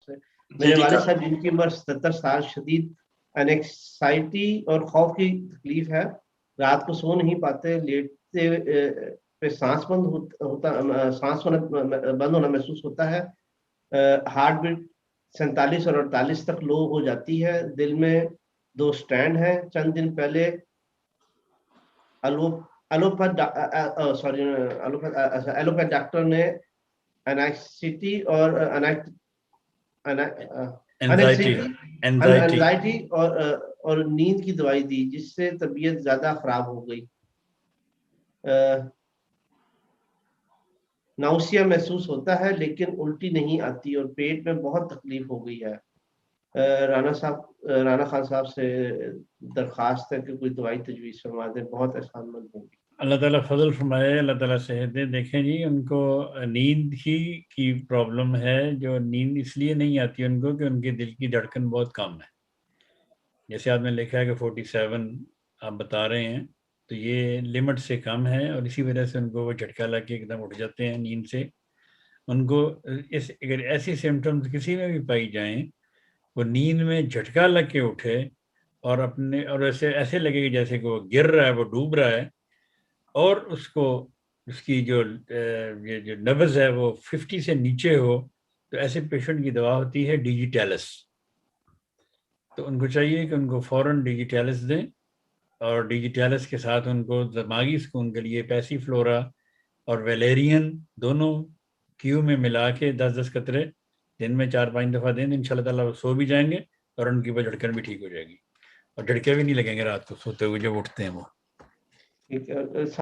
سے. میرے والد صاحب جن کی عمر 77 سال شدید انیکسائٹی اور خوف کی تکلیف ہے, رات کو سو نہیں پاتے, لیٹتے پہ سانس بند ہونا محسوس ہوتا ہے, ہارٹ بیٹ 47 اور 48 تک لو ہو جاتی ہے, دل میں 2 سٹینڈ ہیں. چند دن پہلے ایلوپیتھ ڈاکٹر نے انیکسائٹی اور نیند کی دوائی دی, جس سے طبیعت زیادہ خراب ہو گئی. ناؤسیا محسوس ہوتا ہے لیکن الٹی نہیں آتی, اور پیٹ میں بہت تکلیف ہو گئی ہے. رانا خان صاحب سے درخواست ہے کہ کوئی دوائی تجویز فرما دیں, بہت احسان مند ہوں گی. اللہ تعالیٰ فضل فرمائے, اللہ تعالیٰ صحت دے. دیکھیں جی, ان کو نیند ہی کی پرابلم ہے, جو نیند اس لیے نہیں آتی ان کو کہ ان کے دل کی دھڑکن بہت کم ہے. جیسے آپ نے لکھا ہے کہ 47 آپ بتا رہے ہیں, تو یہ لمٹ سے کم ہے, اور اسی وجہ سے ان کو وہ جھٹکا لگ کے ایک دم اٹھ جاتے ہیں نیند سے. ان کو اگر ایسی سمٹمز کسی میں بھی پائی جائیں, وہ نیند میں جھٹکا لگ کے اٹھے اور ایسے لگے کہ جیسے کہ وہ گر رہا ہے, وہ ڈوب رہا ہے, اور اس کی جو نبض ہے وہ 50 سے نیچے ہو, تو ایسے پیشنٹ کی دوا ہوتی ہے ڈیجیٹیلس. تو ان کو چاہیے کہ ان کو فوراً ڈیجیٹیلس دیں, اور ڈیجیٹیلس کے ساتھ ان کو دماغی سکون کے لیے پیسی فلورا اور ویلیرین دونوں کیو میں ملا کے 10-10 قطرے دن میں 4-5 دفعہ دیں. ان شاء اللہ تعالیٰ وہ سو بھی جائیں گے, اور ان کی جھڑکن بھی ٹھیک ہو جائے گی, اور جھڑکے بھی نہیں لگیں گے رات کو سوتے ہوئے جب اٹھتے ہیں وہ.